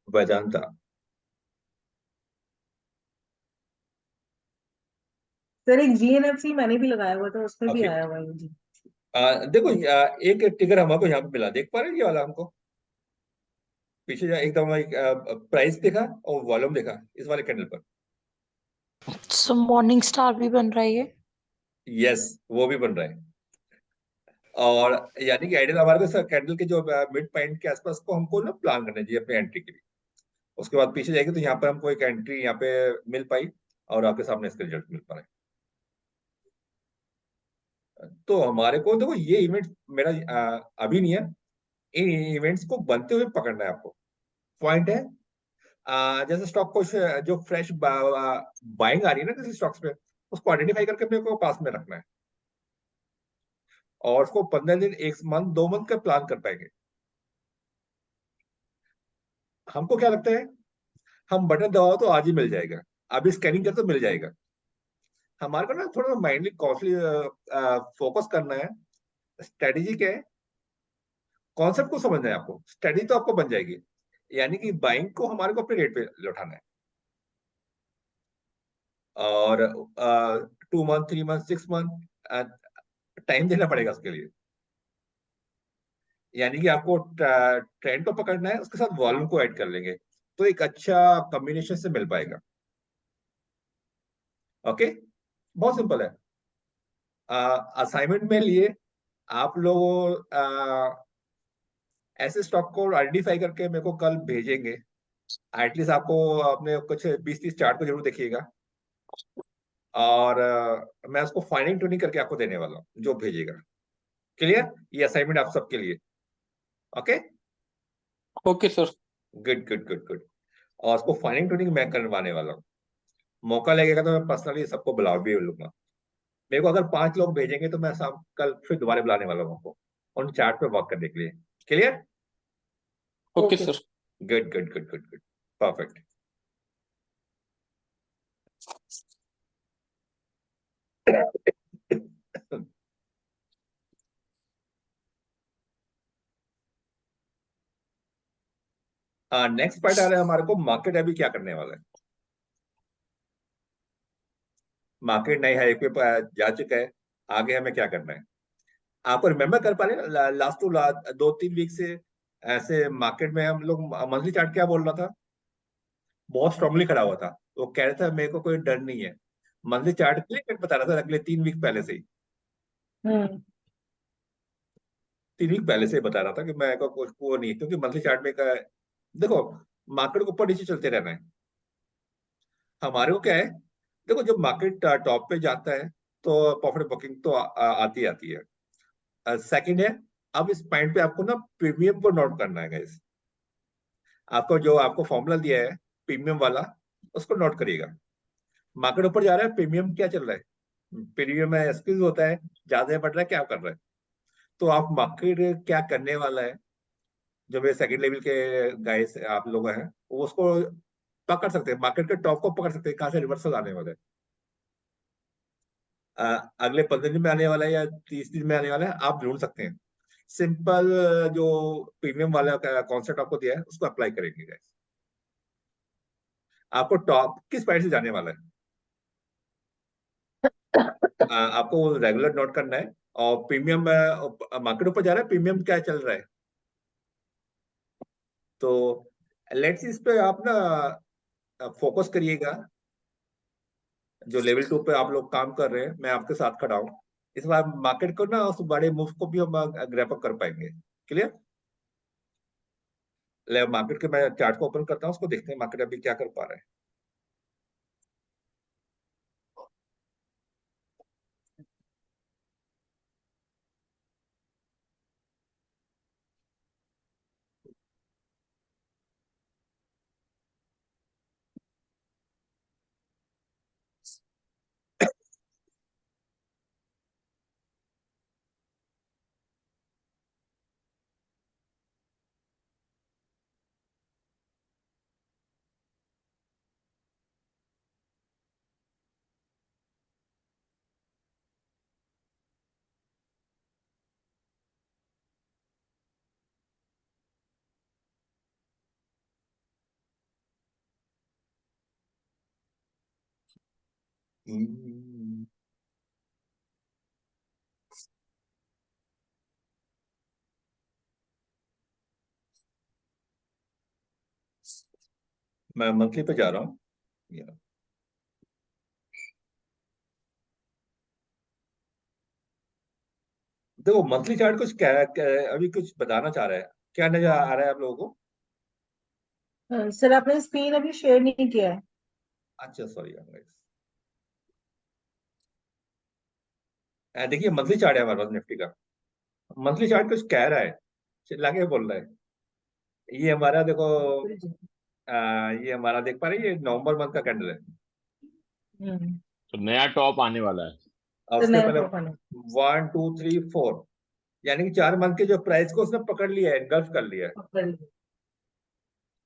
वेदांता। सर एक GNFC मैंने भी लगाया हुआ था, उसमें भी ओके। आया हुआ है जी। देखो एक टिकर हमको यहाँ पे मिला, देख पा रहे हैं ये वाला हमको? पीछे जा एकदम प्राइस देखा और वॉल्यूम देखा इस वाले कैंडल पर। सो मॉर्निंग स्टार भी बन रहा है ये? यस, वो भी बन रहा है। और यानी कि आइडियल हमारे को कैंडल के जो मिड पॉइंट के आसपास को हमको ना प्लान करना चाहिए अपने एंट्री के लिए। उसके बाद पीछे जाएगी तो यहाँ पर हमको एक एंट्री यहाँ पे मिल पाई और आपके सामने इसका रिजल्ट मिल पा रहा है। तो हमारे को देखो ये इवेंट मेरा अभी नहीं है, इन इवेंट्स को बनते हुए पकड़ना है आपको। पॉइंट है जैसे स्टॉक को जो फ्रेश बाइंग आ रही है ना जैसे स्टॉक्स पे, उसको आइडेंटिफाई करके अपने को पास में रखना है और उसको 15 दिन, 1 मंथ, 2 मंथ का प्लान कर पाएंगे। हमको क्या लगता है, हम बटन दबाओ तो आज ही मिल जाएगा, अभी स्कैनिंग कर तो मिल जाएगा। हमारे को ना थोड़ा माइंडली कॉस्टली फोकस करना है। स्ट्रेटेजी क्या है, कॉन्सेप्ट को समझना है आपको, स्ट्रेटेजी तो आपको बन जाएगी। यानी कि बाइंग को हमारे को अपने रेट पे लौटाना है और 2 मंथ, 3 मंथ, 6 मंथ टाइम देना पड़ेगा उसके लिए। यानी कि आपको ट्रेंड को पकड़ना है, उसके साथ वॉल्यूम को ऐड कर लेंगे तो एक अच्छा कॉम्बिनेशन से मिल पाएगा। ओके, बहुत सिंपल है। असाइनमेंट में लिए आप लोग ऐसे स्टॉक को आइडेंटिफाई करके मेरे को कल भेजेंगे। एटलीस्ट आपको अपने कुछ 20-30 चार्ट को जरूर देखिएगा और मैं उसको फाइनिंग ट्यूनिंग करके आपको देने वाला हूँ जो भेजेगा। क्लियर? ये असाइनमेंट आप सबके लिए। Okay, okay sir. Good good good good. और उसको फाइनिंग ट्यूनिंग मैं करवाने वाला हूँ। मौका लगेगा तो मैं पर्सनली सबको बुला भी लूंगा। मेरे को अगर 5 लोग भेजेंगे तो मैं शाम कल फिर दोबारा बुलाने वाला हूँ आपको उन चार्ट पे वर्क करने के लिए। Clear? Okay okay. Sir. Good good good good good, perfect. Next part आ रहा है हमारे को, मार्केट अभी क्या करने वाला है। मार्केट नई हाई पे जा चुका है, आगे हमें क्या करना है। आपको रिमेम्बर कर पा रहे हैं लास्ट टू 2-3 वीक से ऐसे मार्केट में हम लोग मंथली चार्ट क्या बोल रहा था, बहुत स्ट्रांगली खड़ा हुआ था। वो कह रहा था मेरे को कोई डर नहीं है। मंथली चार्ट क्लियर बता रहा था अगले 3 वीक पहले से ही, हम्म। 3 वीक पहले से ही बता रहा था कि मैं को कुछ वो नहीं है, क्योंकि मंथली चार्ट में का देखो मार्केट को ऊपर नीचे चलते रहना है। हमारे को क्या है, देखो जब मार्केट टॉप पे जाता है तो प्रॉफिट बुकिंग तो आती आती है। सेकंड है, अब इस पॉइंट पे आपको ना प्रीमियम को नोट करना है गाइस। आपको जो आपको फॉर्मूला दिया है प्रीमियम वाला, उसको नोट करिएगा। मार्केट ऊपर जा रहा है, प्रीमियम क्या चल रहा है, प्रीमियम में एक्सक्यूज होता है, ज्यादा बढ़ रहा है, क्या कर रहा है। तो आप मार्केट क्या करने वाला है, जो मेरे सेकंड लेवल के गाइस आप लोग हैं वो उसको पकड़ सकते हैं, मार्केट के टॉप को पकड़ सकते हैं कहाँ से रिवर्सल आने वाला है। अगले 15 दिन में आने वाला है या 30 दिन में आने वाला है, आप ढूंढ सकते हैं। सिंपल जो प्रीमियम वाला कॉन्सेप्ट आपको दिया है उसको अप्लाई करेंगे गाइस। आपको टॉप किस प्राइस से जाने वाला है, आपको रेगुलर नोट करना है। और प्रीमियम मार्केट ऊपर जा रहा है, प्रीमियम क्या चल रहा है। तो लेट्स इस पे आप ना फोकस करिएगा। जो लेवल 2 पे आप लोग काम कर रहे हैं, मैं आपके साथ खड़ा हूँ। इस बार मार्केट को ना उस बड़े मूव को भी हम ग्रैप अप कर पाएंगे। क्लियर? ले मार्केट के मैं चार्ट को ओपन करता हूँ, उसको देखते हैं मार्केट अभी क्या कर पा रहा है। मैं मंथली पे जा रहा हूँ। देखो मंथली चार्ट कुछ अभी कुछ बताना चाह रहा है, क्या नजर आ रहा है आप लोगों को? सर आपने स्क्रीन अभी शेयर नहीं किया है। अच्छा सॉरी। देखिए मंथली चार्ट है हमारे पास निफ्टी का। मंथली चार्ट कुछ कह रहा है, चिल्ला के बोल रहा है। ये हमारा देखो, ये हमारा देख पा रहे हैं, ये नवंबर मंथ का कैंडल है। तो नया टॉप आने वाला है। और तो उसके नया पहले टॉप आना। 1 2 3 4, यानी कि 4 मंथ के जो प्राइस को उसने पकड़ लिया है, एनगल्फ कर लिया है। पकड़ लिया।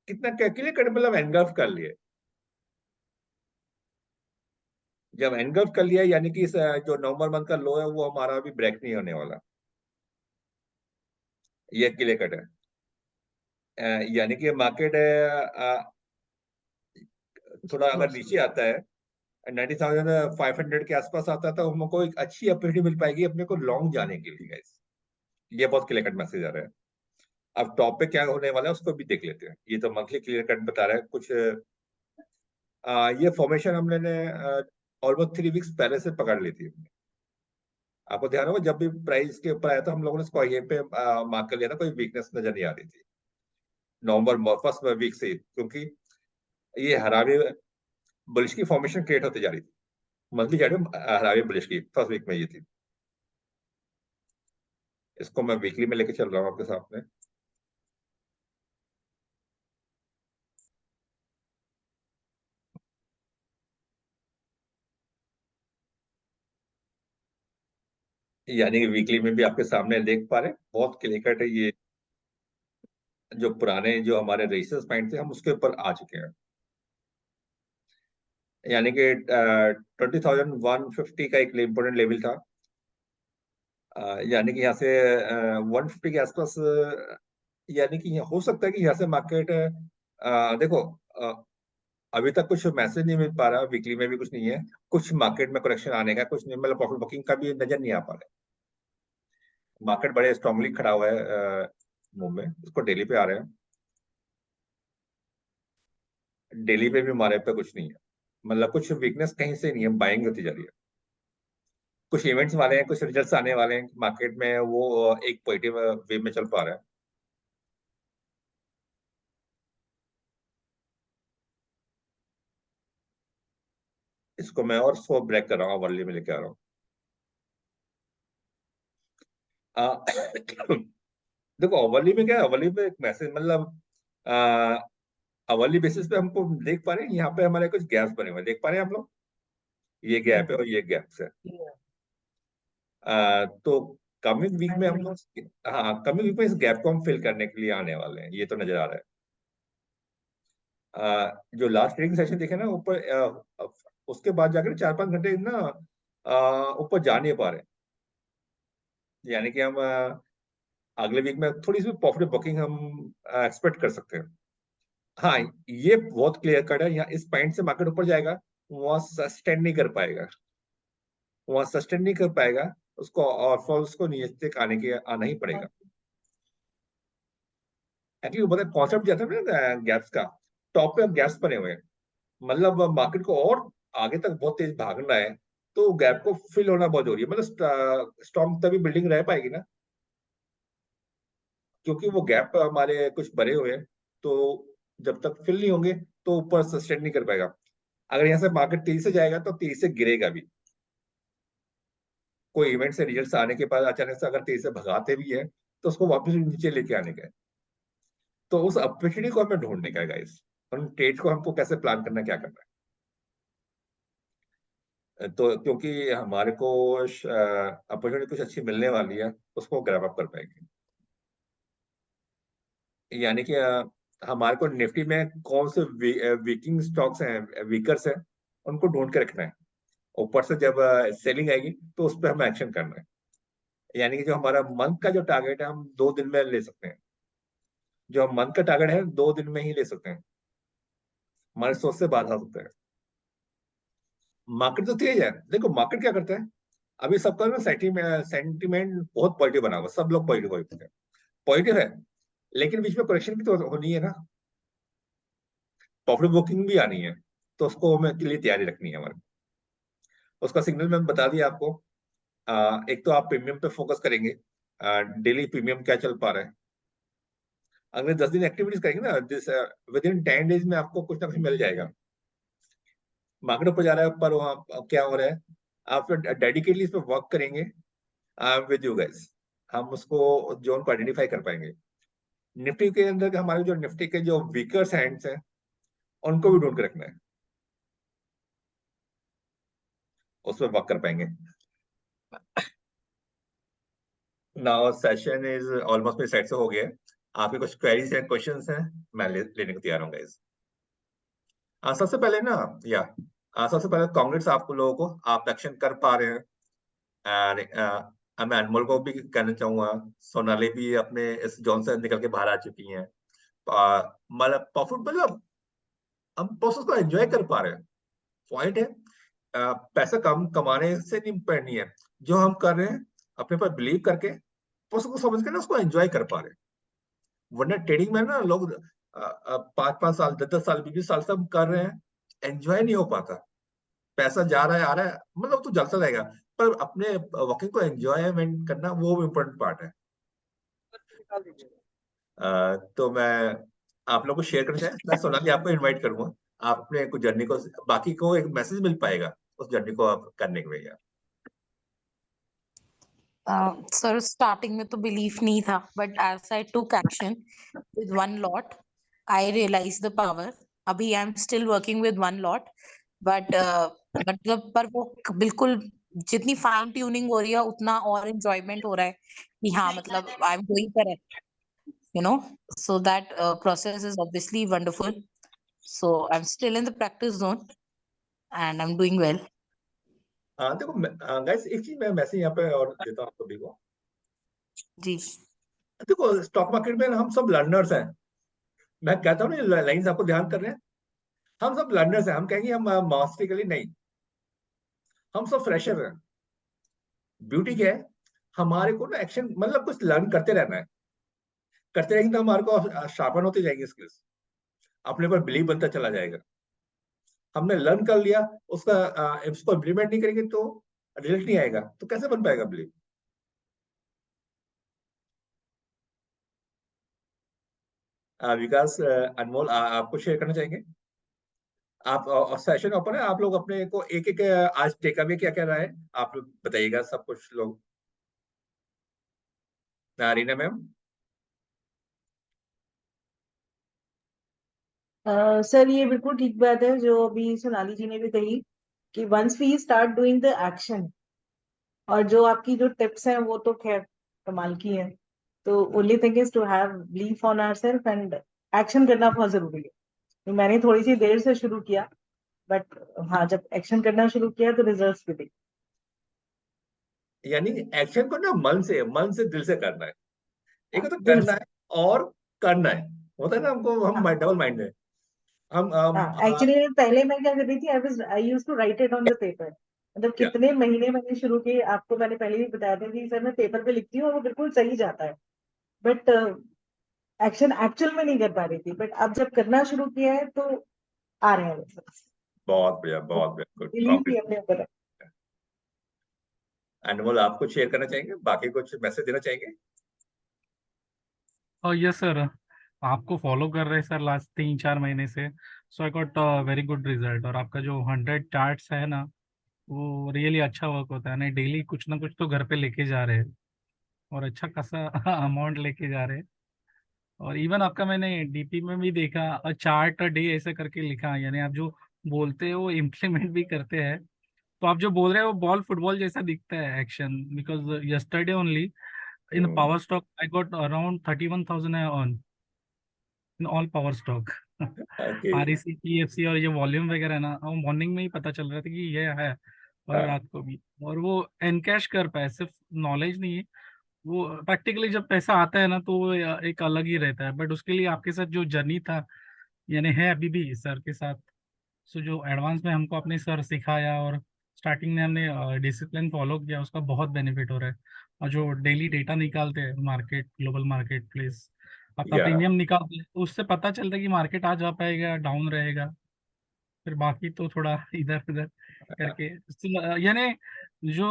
कितना कैलकुलेट कर, मतलब एनगल्फ कर लिया है। जब एनगल्फ कर लिया यानी कि जो नवंबर मंथ का लो है वो हमारा अभी ब्रेक नहीं होने वाला। ये क्लियर कट है। यानी कि मार्केट थोड़ा अगर नीचे आता है 90,500 के आसपास आता है तो हमको एक अच्छी अपॉर्चुनिटी मिल पाएगी अपने को लॉन्ग जाने के लिए गाइस। ये बहुत क्लियर कट मैसेज आ रहा है। अब टॉप पे क्या होने वाला है उसको भी देख लेते हैं। ये तो मंथली क्लियर कट बता रहा है कुछ। ये फॉर्मेशन हमने ऑलमोस्ट 3 वीक्स पहले से पकड़ ली थी। आपको ध्यान होगा जब भी प्राइस के ऊपर आया था हम लोगों ने इसको यहीं पे मार्क कर लिया था, कोई वीकनेस नजर नहीं आ रही थी नवंबर फर्स्ट वीक से, क्योंकि ये हरावे बुलिश की फॉर्मेशन क्रिएट होती जा रही थी। मंथली चार्ट में हरावे बुलिश की फर्स्ट वीक में ये थी। इसको मैं वीकली में लेके चल रहा हूँ आपके सामने। यानी कि वीकली में भी आपके सामने देख पा रहे हैं, बहुत क्लियर कट है। ये जो पुराने जो हमारे रेजिस्टेंस पॉइंट थे हम उसके ऊपर आ चुके हैं। यानी कि 20,150 का एक इम्पोर्टेंट लेवल था। यानी कि यहाँ से 150 के आसपास, यानी कि हो सकता है कि यहाँ से मार्केट देखो, अभी तक कुछ मैसेज नहीं मिल पा रहा, वीकली में भी कुछ नहीं है। कुछ मार्केट में करेक्शन आने का कुछ नहीं, मतलब प्रॉफिट बुकिंग का भी नजर नहीं आ पा रहा है। मार्केट बड़े स्ट्रांगली खड़ा हुआ है मूव में। इसको डेली पे आ रहे हैं, डेली पे भी हमारे पे कुछ नहीं है, मतलब कुछ वीकनेस कहीं से नहीं है, बाइंग होती जा रही है। कुछ इवेंट्स वाले हैं, कुछ रिजल्ट्स आने वाले हैं मार्केट में, वो एक पॉजिटिव वे में चल पा रहा है। इसको मैं और सो ब्रेक कर रहा हूँ, वर्ली में लेके आ रहा हूँ। देखो ओवरली में क्या है, ओवरली में एक मैसेज, मतलब ओवरली बेसिस पे हमको देख पा रहे हैं यहाँ पे हमारे कुछ गैप्स बने हुए हैं, देख पा रहे हैं आप लोग, ये गैप है और ये गैप्स है। तो कमिंग वीक में हम लोग, हाँ कमिंग वीक में इस गैप को हम फिल करने के लिए आने वाले हैं, ये तो नजर आ रहा है। जो लास्ट ट्रेडिंग सेशन देखे ना ऊपर, उसके बाद जाकर 4 5 घंटे ना ऊपर जा नहीं पा रहे। यानी कि हम अगले वीक में थोड़ी सी प्रॉफिट बुकिंग हम एक्सपेक्ट कर सकते हैं। हाँ, ये बहुत क्लियर कट है, यहाँ इस पॉइंट से मार्केट ऊपर जाएगा, वहां सस्टेन नहीं कर पाएगा, वहां सस्टेन नहीं कर पाएगा, उसको और फॉल्स को नीचे तक आना ही पड़ेगा। एक्चुअली पता है कॉन्सेप्ट जाता है ना गैप्स का, टॉप पे गैप्स बने हुए हैं, मतलब मार्केट को और आगे तक बहुत तेज भागना है तो गैप को फिल होना बहुत जरूरी है, मतलब स्ट्रॉन्ग तभी बिल्डिंग रह पाएगी ना, क्योंकि वो गैप हमारे कुछ बने हुए हैं। तो जब तक फिल नहीं होंगे तो ऊपर सस्टेन नहीं कर पाएगा। अगर यहाँ से मार्केट तेजी से जाएगा तो तेजी से गिरेगा भी। कोई इवेंट से रिजल्ट्स आने के बाद अचानक से अगर तेजी से भगाते भी है तो उसको वापस नीचे लेके आने का है। तो उस अपॉर्चुनिटी को हमें ढूंढने का है गाइस, उन ट्रेड को हमको कैसे प्लान करना है, क्या करना है। तो क्योंकि हमारे को अपॉर्चुनिटी कुछ अच्छी मिलने वाली है, उसको ग्रैब अप कर पाएंगे। यानी कि हमारे को निफ्टी में कौन से वीकिंग स्टॉक्स हैं, वीकर्स हैं, उनको ढूंढ के रखना है। ऊपर से जब सेलिंग आएगी तो उस पर हमें एक्शन करना है। यानी कि जो हमारा मंथ का जो टारगेट है हम 2 दिन में ले सकते हैं, जो मंथ का टारगेट है 2 दिन में ही ले सकते हैं, हमारे सोच से बाहर आ सकते हैं। मार्केट तो तेज है, देखो मार्केट क्या करता है, अभी सबका ना सेंटीमेंट बहुत पॉजिटिव बना हुआ, सब लोग पॉजिटिव पॉजिटिव है, लेकिन बीच में करेक्शन भी तो होनी है ना। प्रॉफिट बुकिंग भी आनी है, तो उसको हमें के लिए तैयारी रखनी है हमारे। उसका सिग्नल मैंने बता दिया आपको। एक तो आप प्रीमियम पे फोकस करेंगे, डेली प्रीमियम क्या चल पा रहा है। अगले 10 दिन एक्टिविटीज करेंगे ना, दिस विद इन 10 डेज में आपको कुछ ना कुछ मिल जाएगा। मार्केट ऊपर जा रहा है, पर वहाँ क्या हो रहा है, आप डेडिकेटली इस पर वर्क करेंगे। I am with you guys, हम उसको जोन को आइडेंटिफाई कर पाएंगे। निफ्टी के अंदर के हमारे जो निफ्टी के जो वीकर हैंड्स हैं, उनको भी ढूंढ के रखना है, उस पर वर्क कर पाएंगे। नाउ सेशन इज ऑलमोस्ट मेरी साइड से हो गया है। आपके कुछ क्वेरीज हैं, क्वेश्चंस हैं, मैं लेने को तैयार हूँ गाइस। सबसे पहले ना, या सबसे पहले कांग्रेस आपको लोगों को, आप एक्शन कर पा रहे हैं। मैं अनमोल को भी कहना चाहूंगा, सोनाली भी अपने इस जोन से निकल के बाहर आ चुकी हैं। मतलब प्रॉफिट, मतलब हम प्रोसेस को एंजॉय कर पा रहे हैं। पॉइंट है, पैसा कम कमाने से नहीं है, जो हम कर रहे हैं अपने पर बिलीव करके, प्रोसेस को समझ के ना उसको एंजॉय कर पा रहे हैं। वरना ट्रेडिंग में ना लोग 5-5 साल 10-10 साल 20-20 साल से हम कर रहे हैं, एंजॉय नहीं हो पाता। पैसा जा रहा है आ रहा है, मतलब तो जलता रहेगा, पर अपने वर्किंग को एंजॉयमेंट करना वो इम्पोर्टेंट पार्ट है। तो मैं आप लोग को शेयर करना चाहें, मैं सोनाली आपको इनवाइट करूंगा। आप अपने कुछ जर्नी को, बाकी को एक मैसेज मिल पाएगा उस जर्नी को आप करने के लिए। सर स्टार्टिंग में तो बिलीफ नहीं था, but as I took action with one lot I realise the power. अभी I am still working with one lot, but मतलब पर वो बिल्कुल जितनी फाइन ट्यूनिंग हो रही है उतना और एंजॉयमेंट हो रहा है कि हाँ मतलब I am doing correct, you know, so that process is obviously wonderful. So I'm still in the practice zone and I'm doing well. देखो गाइस, एक चीज मैं मैसेज यहाँ पे और देता हूँ आप सभी को। जी देखो, स्टॉक मार्केट में हम सब लर्नर्स हैं। मैं कहता हूँ ना, लाइंस आपको ध्यान कर रहे हैं, हम सब लर्नर्स हैं। हम कहेंगे हम मास्टरी के लिए नहीं, हम सब फ्रेशर हैं। ब्यूटी क्या है, हमारे को ना एक्शन, मतलब कुछ लर्न करते रहना है। करते रहेंगे तो हमारे को शार्पन होते जाएंगे स्किल्स, अपने पर बिलीव बनता चला जाएगा। हमने लर्न कर लिया, उसको इम्प्लीमेंट नहीं करेंगे तो रिजल्ट नहीं आएगा, तो कैसे बन पाएगा बिलीव। विकास, अनमोल, आपको शेयर करना चाहेंगे? आप सेशन ओपन है, आप लोग अपने को एक एक आज टेक अवे क्या क्या रहा है आप लोग बताइएगा, सब कुछ लोग। रीना मैम। सर ये बिल्कुल ठीक बात है जो अभी सोनाली जी ने भी कही कि once we start doing the action, और जो आपकी जो टिप्स हैं वो तो खैर कमाल की है। तो only thing is to have belief on ourself and action करना बहुत जरूरी है। तो मैंने थोड़ी सी देर से शुरू किया, बट हाँ जब एक्शन करना शुरू किया तो रिजल्ट्स भी दिखे। यानी एक्शन को ना मन से दिल से करना है। एक तो दिल करना से। है और करना है, होता है ना, हमको हम हाँ डबल माइंड है। हम हाँ, एक्चुअली पहले मैं क्या कर रही थी, I used to write it on the paper. मतलब क्या कितने महीने मैंने शुरू किए, आपको मैंने पहले भी बताया था कि सर मैं पेपर पे लिखती हूँ और वो बिल्कुल सही जाता है, बट एक्शन एक्चुअल में नहीं कर पा रही थी। बट अब जब करना शुरू किया है तो आ रहे हैं results। बहुत बढ़िया, तो बहुत बढ़िया, गुड, बिलीव भी अपने ऊपर है। अनमोल, आप कुछ शेयर करना चाहेंगे, बाकी कुछ मैसेज देना चाहेंगे? और यस सर, आपको फॉलो कर रहे हैं सर लास्ट 3-4 महीने से। So I got very good result. और आपका जो 100 चार्ट्स है ना, वो रियली अच्छा वर्क होता है ना। डेली कुछ ना कुछ तो घर पे लेके जा रहे हैं और अच्छा खासा अमाउंट लेके जा रहे हैं। और इवन आपका मैंने डीपी में भी देखा, अ चार्ट अ डे ऐसे करके लिखा, यानी आप जो बोलते हो वो इम्प्लीमेंट भी करते हैं। तो आप जो बोल रहे हो वो बॉल फुटबॉल जैसा दिखता है action, because yesterday only in power stock I got around 31,000 on in all power stock. Okay. REC PFC और ये वॉल्यूम वगैरह ना, वो मॉर्निंग में ही पता चल रहा था कि ये है, और हाँ, रात को भी। और वो एनकैश कर पाए, सिर्फ नॉलेज नहीं है, वो प्रैक्टिकली जब पैसा आता है ना तो वो एक अलग ही रहता है। बट उसके लिए आपके साथ जो जर्नी था, यानी है अभी भी सर के साथ, सो जो एडवांस में हमको अपने सर सिखाया और स्टार्टिंग में हमने डिसिप्लिन फॉलो किया, उसका बहुत बेनिफिट हो रहा है। और जो डेली डेटा निकालते हैं मार्केट, ग्लोबल मार्केट प्लेस, अपना या प्रीमियम निकालते हैं, उससे पता चलता है कि मार्केट आज जा पाएगा डाउन रहेगा, फिर बाकी तो थोड़ा इधर उधर करके यानी जो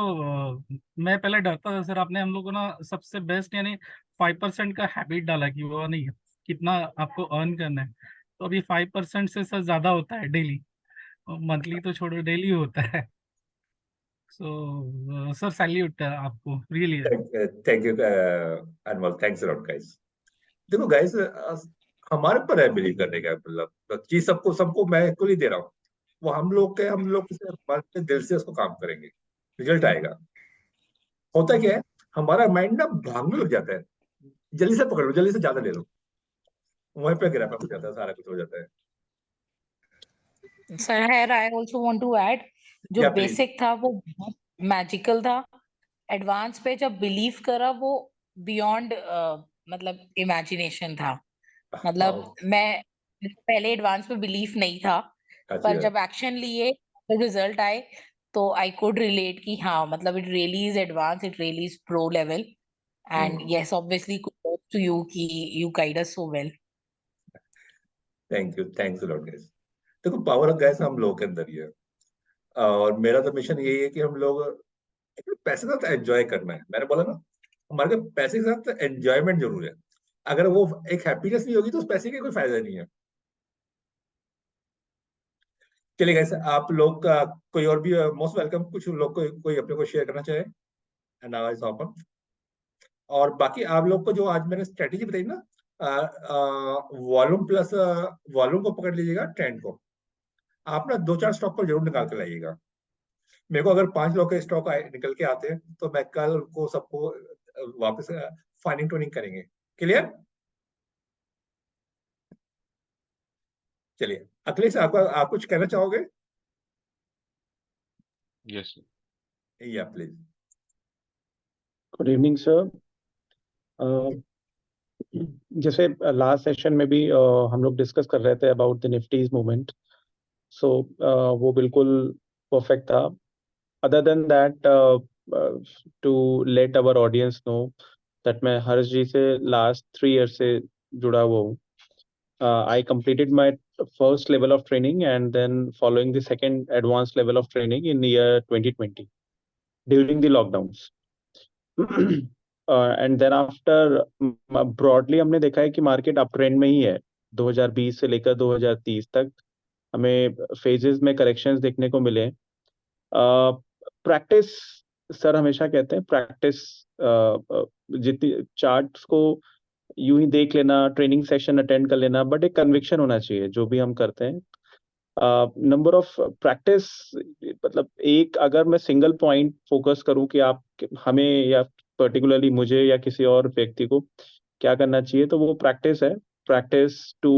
मैं पहले डरता था सर, आपने हम लोग को ना सबसे बेस्ट यानी 5% का हैबिट डाला कि वो नहीं कितना आपको अर्न करना है, तो अभी 5% से सर ज्यादा होता है डेली, मंथली तो छोड़ो डेली होता है। सो सर सैल्यूट आपको really. Thank you Anmol, thanks lot guys. देखो गाइस, हमारे पर है बिलीव करने का, मतलब चीज सबको सबको मैं इक्वली ही दे रहा हूँ। वो हम लोग किसी अपने दिल से उसको काम करेंगे, रिजल्ट आएगा। होता क्या है, हमारा माइंड ना भागने लग जाता है, जल्दी से पकड़ लो, जल्दी से ज्यादा ले लो, वहीं पे गिरा हो जाता है, सारा कुछ हो जाता है। Sir here I also want to add, जो या प्लीज। बेसिक था वो बहुत मैजिकल था, एडवांस पे जब बिलीव करा वो बियॉन्ड मतलब इमेजिनेशन था। मतलब मैं पहले एडवांस पे बिलीफ नहीं था, अच्छी पर बात। जब एक्शन लिए तो रिजल्ट आए, तो आई कुड रिलेट कि हाँ मतलब it really is advance, it really is pro level, and yes obviously could to you कि you guide us so well. Thank you, thanks lot guys. देखो पावर ऑफ गैस हम लोगों के अंदर ही है, और मेरा तो मिशन यही है कि हम लोग पैसे का तो एंजॉय करना है। मैंने बोला ना, हमारे को पैसे के साथ एंजॉयमेंट जरूर है। अगर वो एक हैप्पीनेस नहीं होगी तो उस पैसे का कोई फायदा नहीं है। चलिए गाइस, आप लोग का कोई और भी मोस्ट वेलकम, कुछ लोग को कोई अपने को शेयर करना चाहे, नाउ इज ओपन। और बाकी आप लोग को जो आज मैंने स्ट्रेटेजी बताई ना, वॉल्यूम प्लस वॉल्यूम को पकड़ लीजिएगा, ट्रेंड को आप ना दो चार स्टॉक को जरूर निकाल के लाइएगा। मेरे को अगर 5 लोग के स्टॉक निकल के आते हैं तो मैं कल उनको सबको वापस फाइनिंग ट्यूनिंग करेंगे। क्लियर? चलिए अखिलेश, आप कुछ कहना चाहोगे? यस या प्लीज। Good evening sir. जैसे लास्ट सेशन में भी हम लोग डिस्कस कर रहे थे about the Nifty's movement, so वो बिल्कुल परफेक्ट था। Other than that, to let our audience know that मैं हर्ष जी से लास्ट 3 ईयर से जुड़ा हुआ हूँ। आई completed my first level of training and then following the second advanced level of training in the year 2020 during the lockdowns. And then after broadly हमने देखा है कि मार्केट अप ट्रेंड में ही है। 2020 से लेकर 2030 तक हमें फेजेस में करेक्शंस देखने को मिले। प्रैक्टिस, सर हमेशा कहते हैं प्रैक्टिस, जितनी चार्ट्स को यूं ही देख लेना, ट्रेनिंग सेशन अटेंड कर लेना, बट एक कन्विक्शन होना चाहिए जो भी हम करते हैं। नंबर ऑफ प्रैक्टिस, मतलब एक अगर मैं सिंगल पॉइंट फोकस करूं कि आप हमें या पर्टिकुलरली मुझे या किसी और व्यक्ति को क्या करना चाहिए, तो वो प्रैक्टिस है। Practice to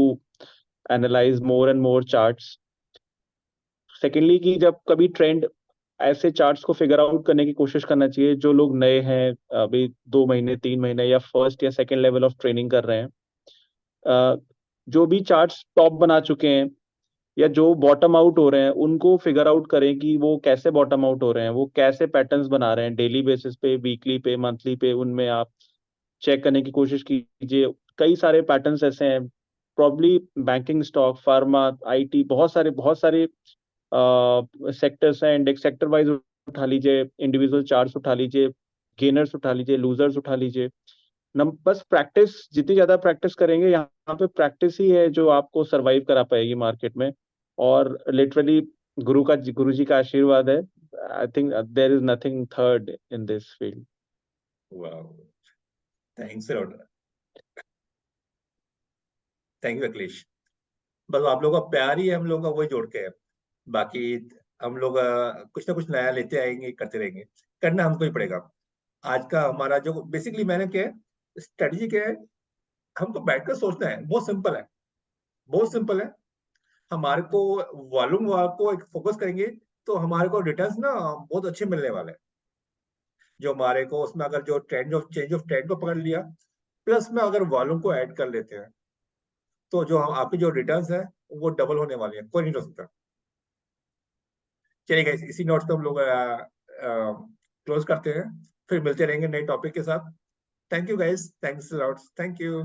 analyse more and more charts. Secondly कि जब कभी ट्रेंड, ऐसे चार्ट्स को फिगर आउट करने की कोशिश करना चाहिए जो लोग नए हैं, अभी 2 महीने 3 महीने या फर्स्ट या सेकेंड लेवल ऑफ ट्रेनिंग कर रहे हैं, जो भी चार्ट्स टॉप बना चुके हैं या जो बॉटम आउट हो रहे हैं, उनको फिगर आउट करें कि वो कैसे बॉटम आउट हो रहे हैं, वो कैसे पैटर्न्स बना रहे हैं डेली बेसिस पे, वीकली पे, मंथली पे। उनमें आप चेक करने की कोशिश कीजिए। कई सारे पैटर्न्स ऐसे हैं, probably banking stock, pharma, IT, बहुत सारे सेक्टर्स हैं। इंडेक्स सेक्टर वाइज उठा लीजिए, इंडिविजुअल चार्ट्स उठा लीजिए, गेनर्स उठा लीजिए, लूजर्स उठा लीजिए। बस प्रैक्टिस, जितनी ज्यादा प्रैक्टिस करेंगे, यहाँ पे प्रैक्टिस ही है जो आपको सरवाइव करा पाएगी मार्केट में। और लिटरली गुरु जी का आशीर्वाद है। I think there is nothing third in this field. Wow, thanks lot, thank you Akhilesh. बस आप लोगों का प्यार ही हम लोगों का वही जोड़ के है। बाकी हम लोग कुछ ना कुछ नया लेते आएंगे, करते रहेंगे, करना हमको ही पड़ेगा। आज का हमारा जो बेसिकली मैंने क्या है स्ट्रेटेजी क्या है, हमको बैठकर सोचना है, बहुत सिंपल है, बहुत सिंपल है। हमारे को वॉल्यूम को एक फोकस करेंगे तो हमारे को रिटर्न्स ना बहुत अच्छे मिलने वाले हैं। जो हमारे को उसमें अगर जो trend of change of trend को पकड़ लिया, प्लस में अगर वॉल्यूम को ऐड कर लेते हैं, तो जो आपकी जो रिटर्न्स है वो डबल होने वाली है, कोई नहीं हो सकता। चलिए गाइस, इसी नोट पे हम लोग क्लोज करते हैं, फिर मिलते रहेंगे नए टॉपिक के साथ। Thank you guys, thanks lot, thank you.